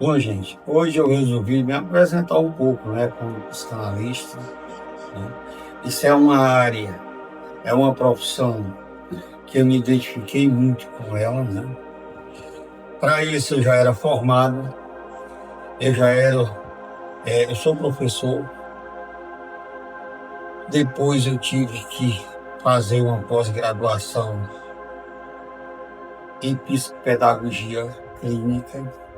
Bom, gente, hoje eu resolvi me apresentar um pouco, né, como psicanalista, né? Isso é uma área, é uma profissão que eu me identifiquei muito com ela, né? Para isso eu já era formado, eu já era, eu sou professor, depois eu tive que fazer uma pós-graduação em psicopedagogia clínica.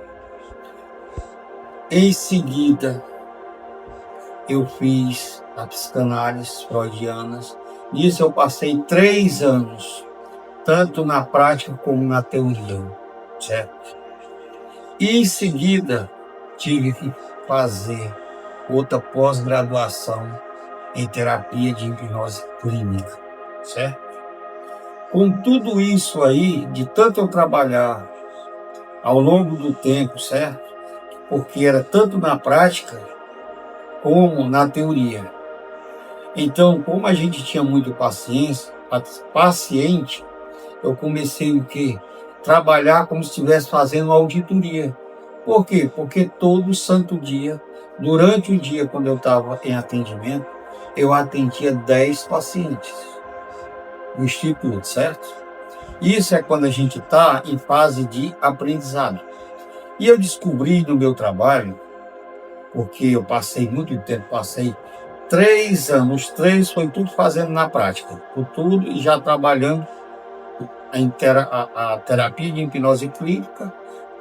Em seguida, eu fiz a psicanálise freudiana. Nisso eu passei 3 anos, tanto na prática como na teoria, certo? E em seguida tive que fazer outra pós-graduação em terapia de hipnose clínica, certo? Com tudo isso aí, de tanto eu trabalhar ao longo do tempo, certo? Porque era tanto na prática como na teoria. Então, como a gente tinha muito paciente, eu comecei o quê? Trabalhar como se estivesse fazendo uma auditoria. Por quê? Porque todo santo dia, durante o dia, quando eu estava em atendimento, eu atendia 10 pacientes no instituto, certo? Isso é quando a gente está em fase de aprendizado. E eu descobri no meu trabalho, porque eu passei muito tempo, passei 3 anos, 3 foi tudo fazendo na prática, por tudo e já trabalhando a terapia de hipnose clínica,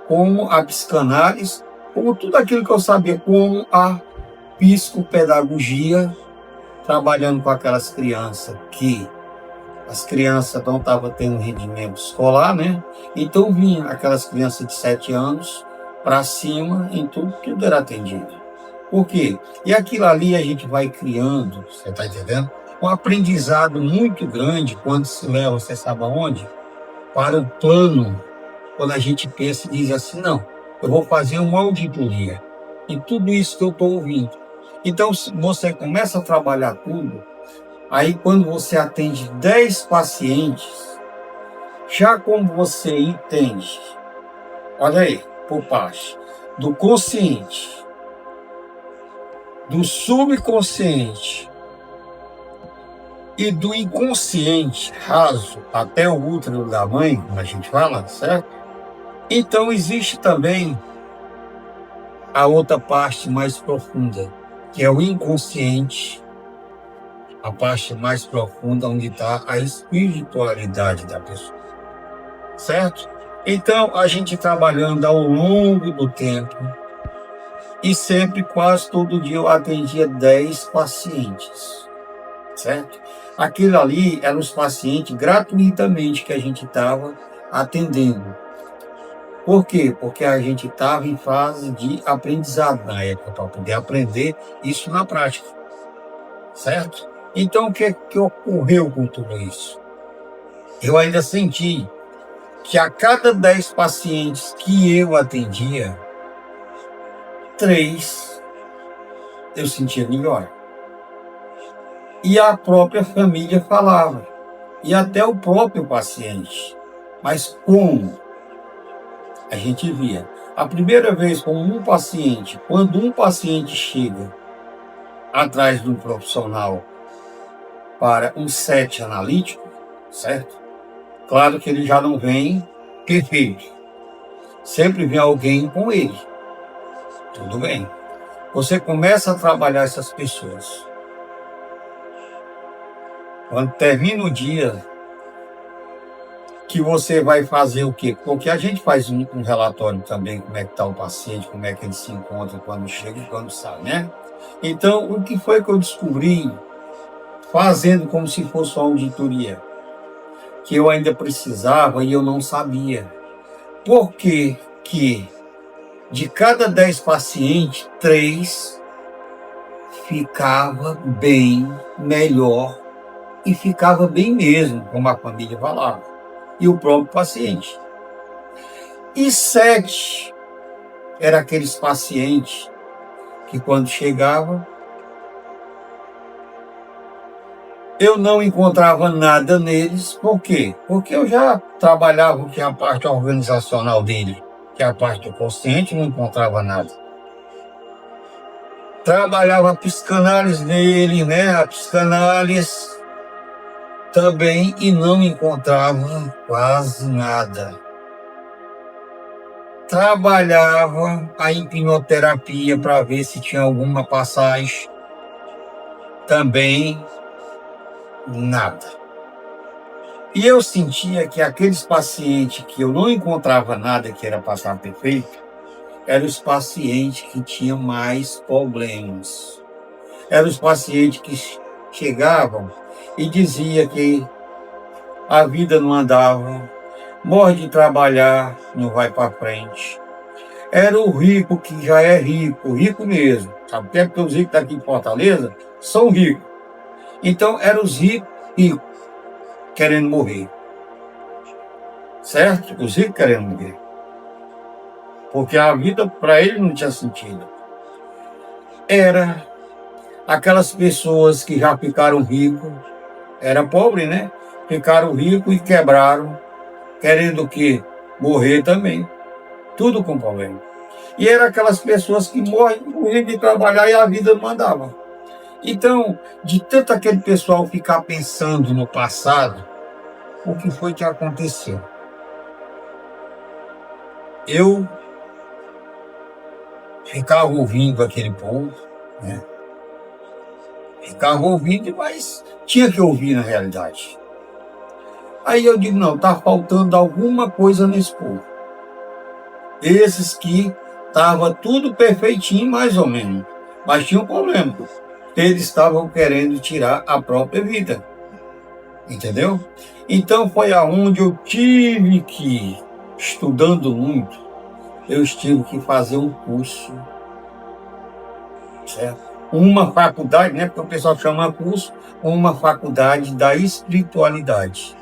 como a psicanálise, como tudo aquilo que eu sabia, como a psicopedagogia, trabalhando com aquelas crianças que as crianças não estavam tendo rendimento escolar, né? Então vinha aquelas crianças de 7 anos para cima, em tudo era atendido. Por quê? E aquilo ali a gente vai criando, você está entendendo? Um aprendizado muito grande quando se leva, você sabe aonde? Para o plano, quando a gente pensa e diz assim, não, eu vou fazer uma auditoria em tudo isso que eu estou ouvindo. Então, se você começa a trabalhar tudo, aí quando você atende 10 pacientes, já como você entende, olha aí, por parte do consciente, do subconsciente e do inconsciente raso até o útero da mãe, como a gente fala, certo? Então existe também a outra parte mais profunda, que é o inconsciente, a parte mais profunda onde está a espiritualidade da pessoa, certo? Então a gente trabalhando ao longo do tempo, e sempre, quase todo dia, eu atendia 10 pacientes, certo? Aquilo ali eram os pacientes gratuitamente que a gente estava atendendo. Por quê? Porque a gente estava em fase de aprendizado na época, para poder aprender isso na prática, certo? Então, o que ocorreu com tudo isso? Eu ainda senti que a cada 10 pacientes que eu atendia, 3 eu sentia melhor. E a própria família falava, e até o próprio paciente. Mas como a gente via? A primeira vez com um paciente, quando um paciente chega atrás de um profissional para um set analítico, certo? Claro que ele já não vem perfeito. Sempre vem alguém com ele. Tudo bem. Você começa a trabalhar essas pessoas. Quando termina o dia, que você vai fazer o quê? Porque a gente faz um relatório também, como é que está o paciente, como é que ele se encontra quando chega e quando sai, né? Então, o que foi que eu descobri fazendo como se fosse uma auditoria? Que eu ainda precisava e eu não sabia. Por que que de cada 10 pacientes, 3 ficava bem, melhor, e ficava bem mesmo, como a família falava, e o próprio paciente. E 7 eram aqueles pacientes que quando chegava, eu não encontrava nada neles. Por quê? Porque eu já trabalhava com a parte organizacional dele. que a parte do consciente não encontrava nada. Trabalhava a psicanálise nele, né? A psicanálise também, e não encontrava quase nada. Trabalhava a hipnoterapia para ver se tinha alguma passagem, também nada. E eu sentia que aqueles pacientes que eu não encontrava nada que era passar perfeito, eram os pacientes que tinham mais problemas. Eram os pacientes que chegavam e diziam que a vida não andava, morre de trabalhar, não vai para frente. Era o rico que já é rico, rico mesmo. Sabe por quê? Porque os ricos daqui em Fortaleza são ricos. Então, eram os ricos querendo morrer. Certo? Os ricos querendo morrer. Porque a vida para eles não tinha sentido. Era aquelas pessoas que já ficaram ricos, era pobre, né? Ficaram ricos e quebraram, querendo o quê? Morrer também. Tudo com problema. E eram aquelas pessoas que morriam de trabalhar e a vida não andava. Então, de tanto aquele pessoal ficar pensando no passado, o que foi que aconteceu? Eu ficava ouvindo aquele povo, né? Ficava ouvindo, mas tinha que ouvir na realidade. Aí eu digo, não, está faltando alguma coisa nesse povo. Esses que estava tudo perfeitinho, mais ou menos, mas tinha um problema. Eles estavam querendo tirar a própria vida. Entendeu? Então foi aonde eu tive que, estudando muito, eu tive que fazer um curso, certo? Uma faculdade, né? Porque o pessoal chama curso, uma faculdade da espiritualidade.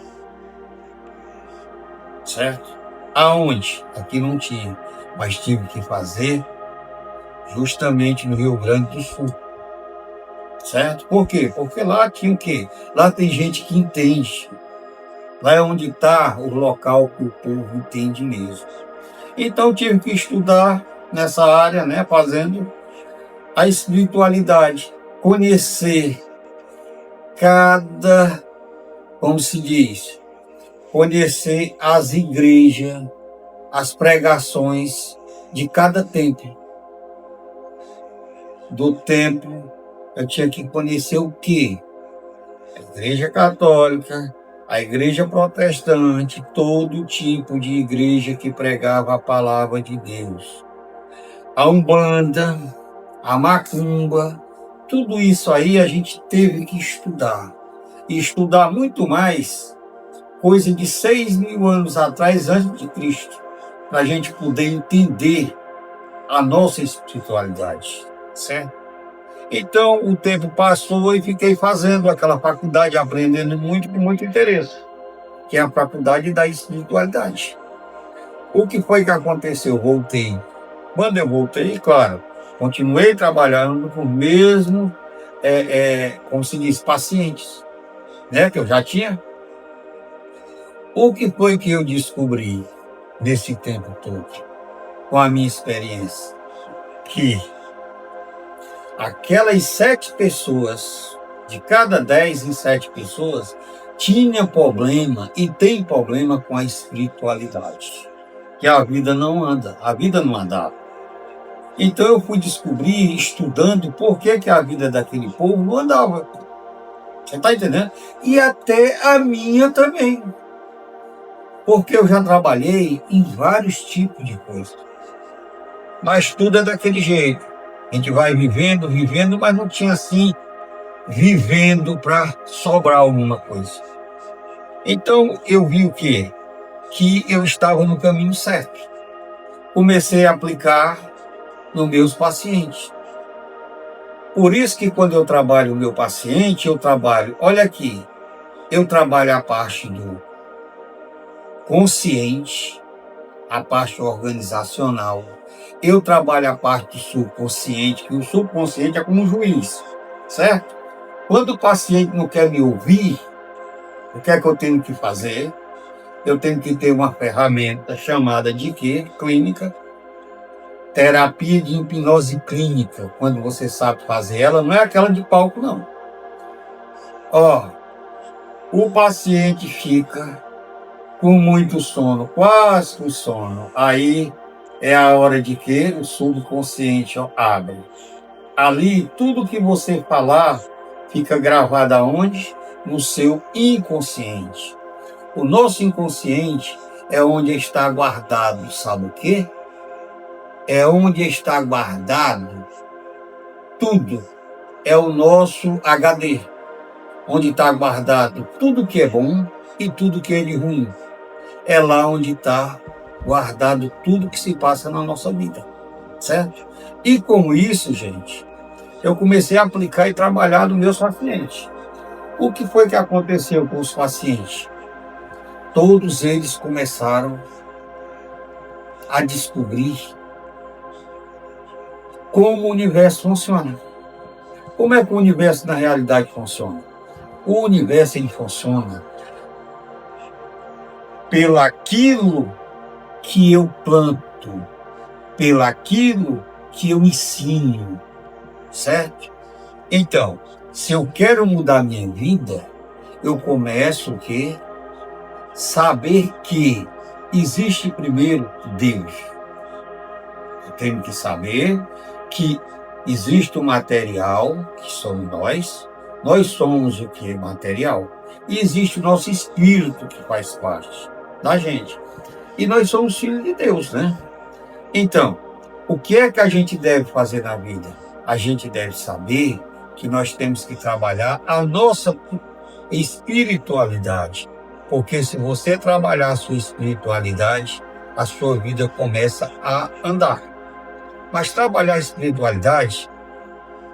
Certo? Aonde? Aqui não tinha, mas tive que fazer justamente no Rio Grande do Sul. Certo? Por quê? Porque lá tinha o quê? Lá tem gente que entende. Lá é onde está o local que o povo entende mesmo. Então tive que estudar nessa área, né? Fazendo a espiritualidade. Conhecer cada, como se diz, conhecer as igrejas, as pregações de cada templo. Do templo, eu tinha que conhecer o quê? A igreja católica, a igreja protestante, todo tipo de igreja que pregava a palavra de Deus. A Umbanda, a Macumba, tudo isso aí a gente teve que estudar. E estudar muito mais, coisa de 6.000 anos atrás, antes de Cristo, para a gente poder entender a nossa espiritualidade, certo? Então, o tempo passou e fiquei fazendo aquela faculdade, aprendendo muito, com muito interesse, que é a faculdade da espiritualidade. O que foi que aconteceu? Voltei. Quando eu voltei, claro, continuei trabalhando com o mesmo, como se diz, pacientes, né, que eu já tinha. O que foi que eu descobri nesse tempo todo, com a minha experiência? Que aquelas 7 pessoas, de cada 10 em 7 pessoas, tinha problema e tem problema com a espiritualidade. Que a vida não anda, a vida não andava. Então eu fui descobrir, estudando, por que a vida daquele povo não andava. Você está entendendo? E até a minha também. Porque eu já trabalhei em vários tipos de coisas. Mas tudo é daquele jeito. A gente vai vivendo, vivendo, mas não tinha assim, vivendo para sobrar alguma coisa. Então eu vi o quê? Que eu estava no caminho certo. Comecei a aplicar nos meus pacientes. Por isso que quando eu trabalho o meu paciente, eu trabalho, olha aqui, eu trabalho a parte do consciente, a parte organizacional, eu trabalho a parte do subconsciente, que o subconsciente é como um juiz, certo? Quando o paciente não quer me ouvir, o que é que eu tenho que fazer? eu tenho que ter uma ferramenta chamada de quê? Clínica. Terapia de hipnose clínica. Quando você sabe fazer ela, não é aquela de palco, não. Ó, o paciente fica com muito sono, quase com sono. Aí é a hora de que o subconsciente abre. Ali, tudo que você falar fica gravado aonde? No seu inconsciente. O nosso inconsciente é onde está guardado, sabe o quê? É onde está guardado tudo. É o nosso HD, onde está guardado tudo que é bom e tudo que é de ruim. É lá onde está guardado tudo que se passa na nossa vida, certo? E com isso, gente, eu comecei a aplicar e trabalhar nos meus pacientes. O que foi que aconteceu com os pacientes? Todos eles começaram a descobrir como o universo funciona. Como é que o universo na realidade funciona? O universo ele funciona pelo aquilo que eu planto, pelo aquilo que eu ensino, certo? Então, se eu quero mudar minha vida, eu começo o quê? Saber que existe primeiro Deus. Eu tenho que saber que existe o material, que somos nós somos o que? Material. E existe o nosso espírito, que faz parte da gente. E nós somos filhos de Deus, né? Então, o que é que a gente deve fazer na vida? A gente deve saber que nós temos que trabalhar a nossa espiritualidade. Porque se você trabalhar a sua espiritualidade, a sua vida começa a andar. Mas trabalhar a espiritualidade,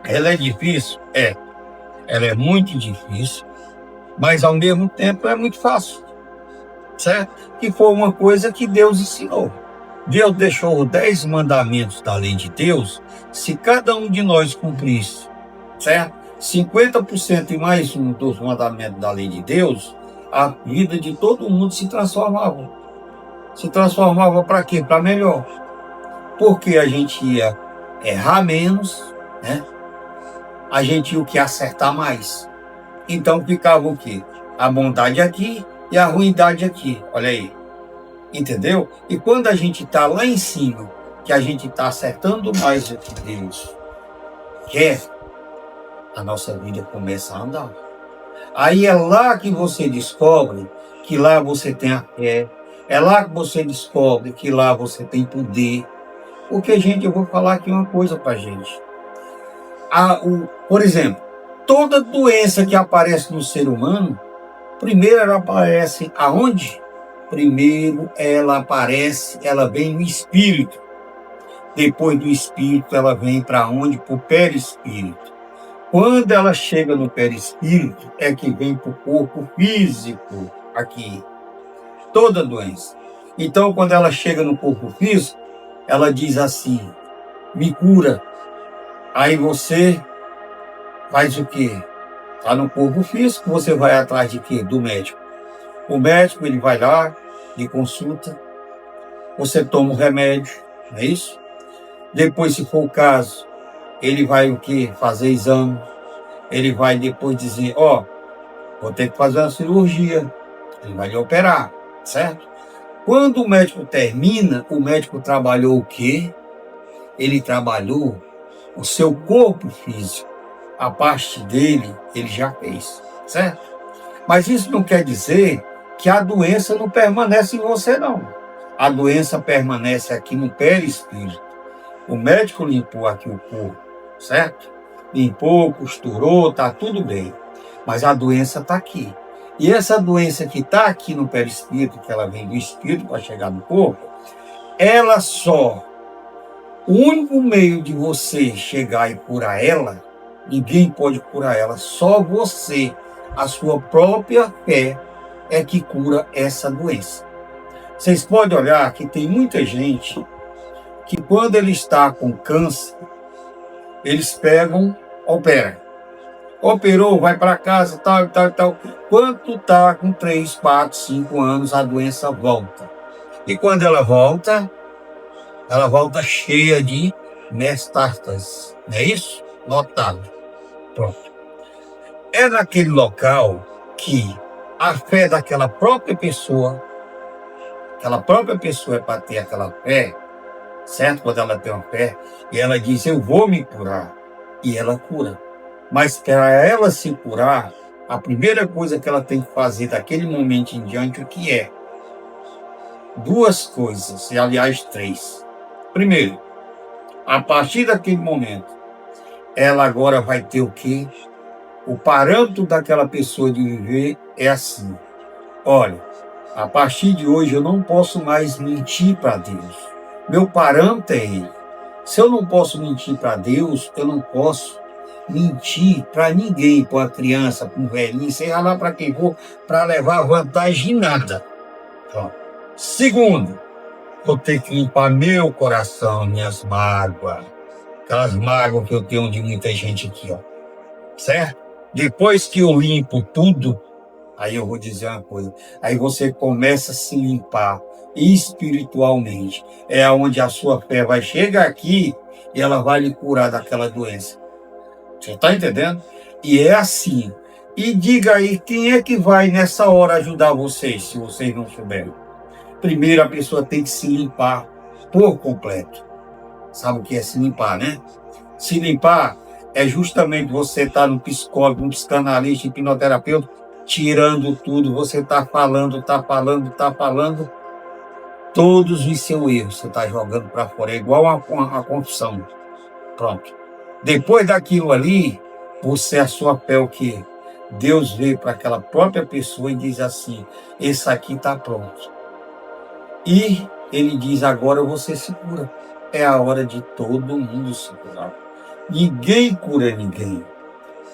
ela é difícil? É. Ela é muito difícil, mas ao mesmo tempo é muito fácil, certo? Que foi uma coisa que Deus ensinou. Deus deixou os 10 mandamentos da lei de Deus, se cada um de nós cumprisse, certo? 50% e mais um dos mandamentos da lei de Deus, a vida de todo mundo se transformava. Se transformava para quê? Para melhor. Porque a gente ia errar menos, né? A gente ia o que? Acertar mais. Então ficava o quê? A bondade aqui e a ruindade aqui. Olha aí. Entendeu? E quando a gente está lá em cima, que a gente está acertando mais do que Deus quer, a nossa vida começa a andar. Aí é lá que você descobre que lá você tem a fé. É lá que você descobre que lá você tem poder. Porque, gente, eu vou falar aqui uma coisa para a gente. Por exemplo, toda doença que aparece no ser humano, primeiro ela aparece aonde? Primeiro ela aparece, ela vem no espírito. Depois do espírito ela vem para onde? Para o perispírito. Quando ela chega no perispírito, é que vem para o corpo físico aqui. Toda doença. Então, quando ela chega no corpo físico, ela diz assim, me cura. Aí você faz o quê? Está no corpo físico, você vai atrás de quê? Do médico. O médico, ele vai lá, lhe consulta, você toma o remédio, não é isso? Depois, se for o caso, ele vai o quê? Fazer exame. Ele vai depois dizer, ó, vou ter que fazer uma cirurgia. Ele vai lhe operar, certo? Quando o médico termina, o médico trabalhou o quê? Ele trabalhou o seu corpo físico. A parte dele, ele já fez, certo? Mas isso não quer dizer que a doença não permanece em você, não. A doença permanece aqui no perispírito. O médico limpou aqui o corpo, certo? Limpou, costurou, tá tudo bem. Mas a doença está aqui. E essa doença que está aqui no perispírito, que ela vem do espírito para chegar no corpo, ela só... O único meio de você chegar e curar ela, ninguém pode curar ela, só você, a sua própria fé, é que cura essa doença. Vocês podem olhar que tem muita gente que quando ele está com câncer, eles pegam, operam. Operou, vai para casa, tal. Quando tu tá com 3, 4, 5 anos, a doença volta. E quando ela volta cheia de metástases. Não é isso? Notado. Pronto. É naquele local que a fé daquela própria pessoa é para ter aquela fé, certo? Quando ela tem uma fé, e ela diz, eu vou me curar, e ela cura. Mas para ela se curar, a primeira coisa que ela tem que fazer daquele momento em diante, o que é? 2 coisas, e aliás 3. Primeiro, a partir daquele momento, ela agora vai ter o quê? O parâmetro daquela pessoa de viver é assim. Olha, a partir de hoje eu não posso mais mentir para Deus. Meu parâmetro é Ele. Se eu não posso mentir para Deus, eu não posso mentir para ninguém, para uma criança, para um velhinho, seja lá para quem for, para levar vantagem em nada. Então, segundo, vou ter que limpar meu coração, minhas mágoas, aquelas mágoas que eu tenho de muita gente aqui, ó. Certo? Depois que eu limpo tudo, aí eu vou dizer uma coisa, aí você começa a se limpar espiritualmente. É onde a sua fé vai chegar aqui e ela vai lhe curar daquela doença. Você está entendendo? E é assim. E diga aí, quem é que vai nessa hora ajudar vocês, se vocês não souberem? Primeiro a pessoa tem que se limpar por completo. Sabe o que é se limpar, né? Se limpar é justamente você estar no psicólogo, no psicanalista, hipnoterapeuta, tirando tudo, você está falando, todos os seus erros, você está jogando para fora, é igual a confissão. Pronto. Depois daquilo ali, você, a sua fé, o quê? Deus veio para aquela própria pessoa e diz assim, esse aqui está pronto. E ele diz, agora você se cura. É a hora de todo mundo se curar. Ninguém cura ninguém.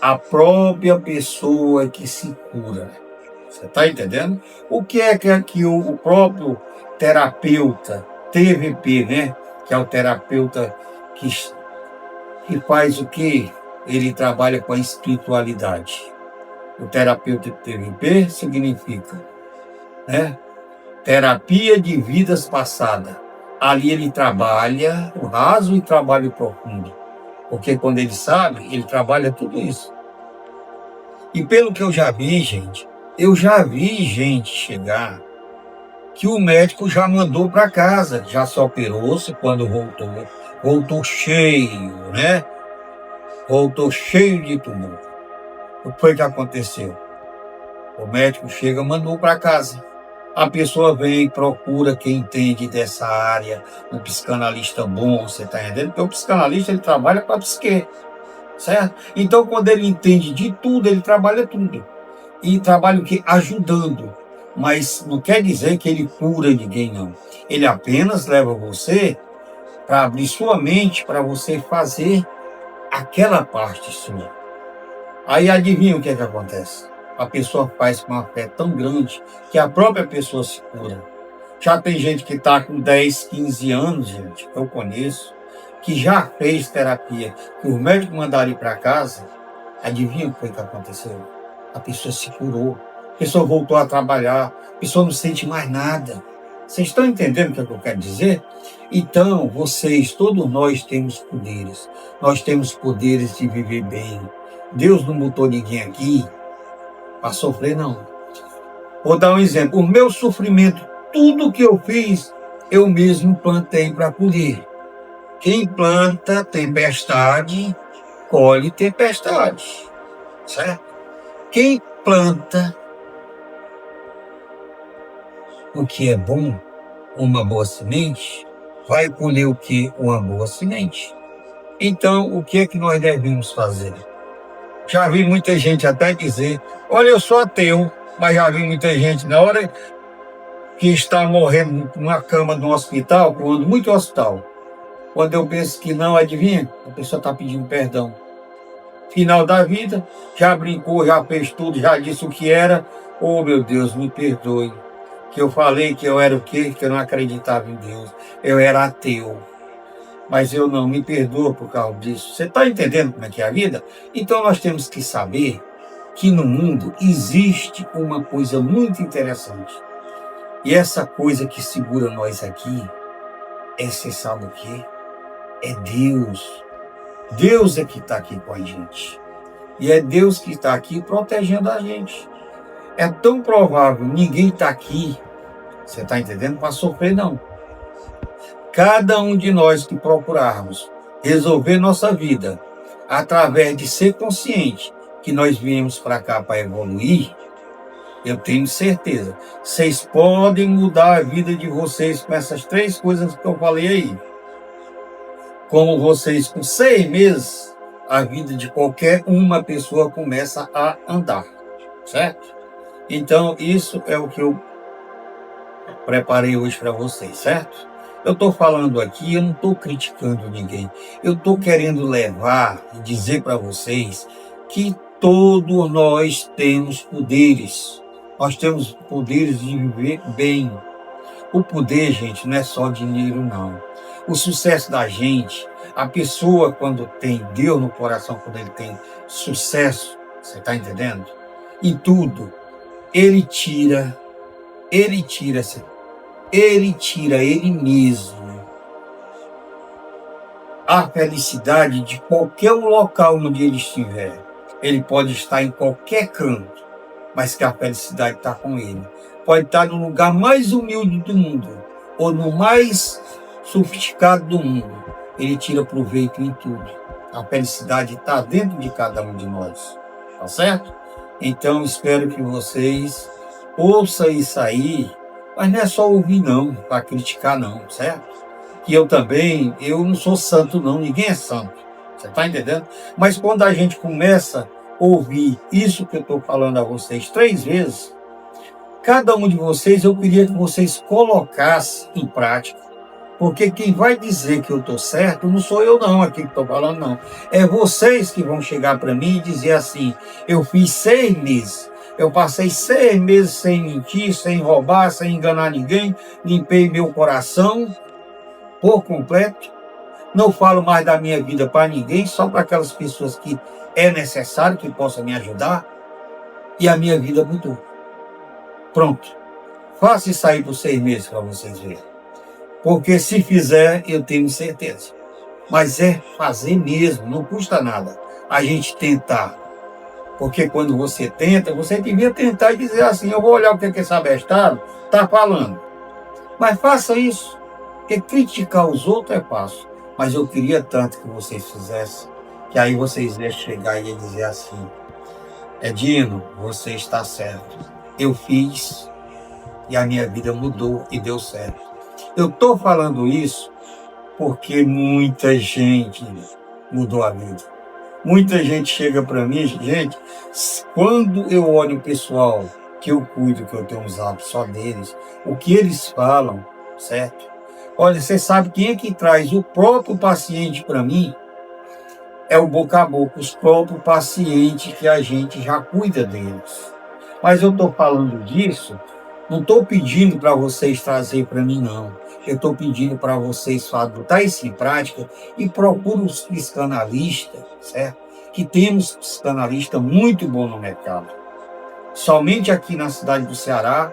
A própria pessoa que se cura. Você está entendendo? O que é que o próprio terapeuta, TVP, né? Que é o terapeuta que faz o quê? Ele trabalha com a espiritualidade. O terapeuta TVP significa, né? Terapia de vidas passadas. Ali ele trabalha o raso e trabalha o profundo. Porque quando ele sabe, ele trabalha tudo isso. E pelo que eu já vi, gente, chegar que o médico já mandou para casa, já se operou-se quando voltou cheio, né? Voltou cheio de tumor. O que foi que aconteceu? O médico chega, mandou para casa. A pessoa vem, procura quem entende dessa área, um psicanalista bom, você está entendendo? Porque o psicanalista, ele trabalha com a psique, certo? Então, quando ele entende de tudo, ele trabalha tudo. E trabalha o quê? Ajudando. Mas não quer dizer que ele cura ninguém, não. Ele apenas leva você para abrir sua mente, para você fazer aquela parte sua. Aí adivinha o que é que acontece? A pessoa faz com uma fé tão grande que a própria pessoa se cura. Já tem gente que está com 10, 15 anos, gente, eu conheço, que já fez terapia, que os médicos mandaram ir para casa, adivinha o que foi que aconteceu? A pessoa se curou, a pessoa voltou a trabalhar, a pessoa não sente mais nada. Vocês estão entendendo o que eu quero dizer? Então, vocês, todos nós temos poderes. Nós temos poderes de viver bem. Deus não botou ninguém aqui para sofrer, não. Vou dar um exemplo. O meu sofrimento, tudo que eu fiz, eu mesmo plantei para colher. Quem planta tempestade, colhe tempestade. Certo? Quem planta o que é bom, uma boa semente, vai colher o que? Uma boa semente. Então, o que é que nós devemos fazer? Já vi muita gente até dizer, olha, eu sou ateu, mas já vi muita gente, na hora que está morrendo numa cama de um hospital, eu ando muito hospital, quando eu penso que não, adivinha? A pessoa está pedindo perdão. Final da vida, já brincou, já fez tudo, já disse o que era. Oh, meu Deus, me perdoe. Que eu falei que eu era o quê? Que eu não acreditava em Deus. Eu era ateu. Mas eu não, me perdoa por causa disso. Você está entendendo como é que é a vida? Então nós temos que saber que no mundo existe uma coisa muito interessante. E essa coisa que segura nós aqui, você sabe o quê? É Deus. Deus é que está aqui com a gente. E é Deus que está aqui protegendo a gente. É tão provável ninguém está aqui, você está entendendo, para sofrer, não. Cada um de nós que procurarmos resolver nossa vida através de ser consciente que nós viemos para cá para evoluir, eu tenho certeza, vocês podem mudar a vida de vocês com essas 3 coisas que eu falei aí. Como vocês, com 6 meses, a vida de qualquer uma pessoa começa a andar, certo? Então, isso é o que eu preparei hoje para vocês, certo? Eu estou falando aqui, eu não estou criticando ninguém. Eu estou querendo levar e dizer para vocês que todos nós temos poderes. Nós temos poderes de viver bem. O poder, gente, não é só dinheiro, não. O sucesso da gente, a pessoa quando tem Deus no coração, quando ele tem sucesso, você está entendendo? Em tudo, ele tira ele mesmo a felicidade de qualquer local onde ele estiver. Ele pode estar em qualquer canto, mas que a felicidade está com ele. Pode estar no lugar mais humilde do mundo, ou no mais sofisticado do mundo. Ele tira proveito em tudo. A felicidade está dentro de cada um de nós. Tá certo? Então, espero que vocês ouçam isso aí, mas não é só ouvir não, para criticar não, certo? Que eu também, eu não sou santo não, ninguém é santo, você está entendendo? Mas quando a gente começa a ouvir isso que eu estou falando a vocês 3 vezes, cada um de vocês, eu queria que vocês colocassem em prática, porque quem vai dizer que eu estou certo não sou eu não, aqui que estou falando não. É vocês que vão chegar para mim e dizer assim, eu fiz 6 meses, eu passei 6 meses sem mentir, sem roubar, sem enganar ninguém, limpei meu coração por completo, não falo mais da minha vida para ninguém, só para aquelas pessoas que é necessário que possam me ajudar, e a minha vida mudou. Pronto. Faça isso aí por 6 meses para vocês verem. Porque se fizer, eu tenho certeza. Mas é fazer mesmo, não custa nada a gente tentar. Porque quando você tenta, você devia tentar e dizer assim, eu vou olhar o que esse abestado está falando. Mas faça isso, porque criticar os outros é fácil. Mas eu queria tanto que vocês fizessem, que aí vocês iam chegar e iam dizer assim, Edino, você está certo. Eu fiz e a minha vida mudou e deu certo. Eu estou falando isso porque muita gente mudou a vida. Muita gente chega para mim, gente, quando eu olho o pessoal que eu cuido, que eu tenho um zap só deles, o que eles falam, certo? Olha, você sabe quem é que traz o próprio paciente para mim? É o boca a boca, os próprios pacientes que a gente já cuida deles. Mas eu estou falando disso, não estou pedindo para vocês trazer para mim, não. Eu estou pedindo para vocês botar isso em prática e procurem os psicanalistas, certo? Que temos psicanalista muito bom no mercado. Somente aqui na cidade do Ceará,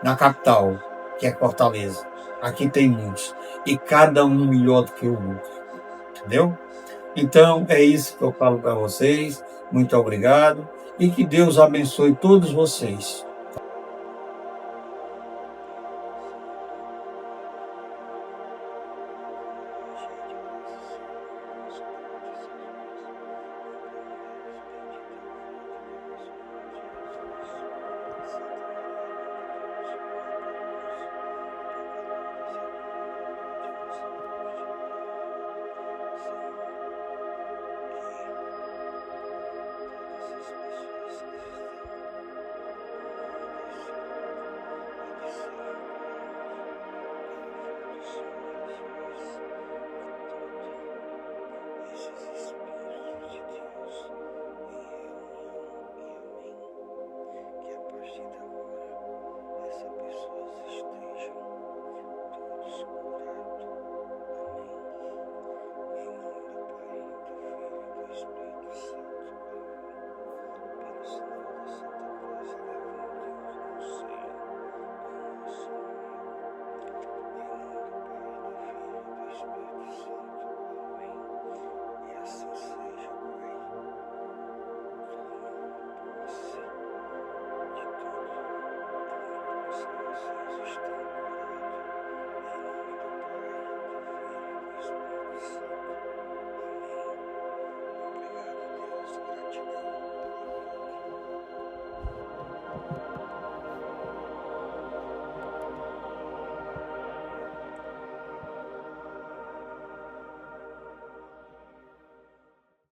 na capital, que é Fortaleza. Aqui tem muitos. E cada um melhor do que o outro. Entendeu? Então, é isso que eu falo para vocês. Muito obrigado. E que Deus abençoe todos vocês.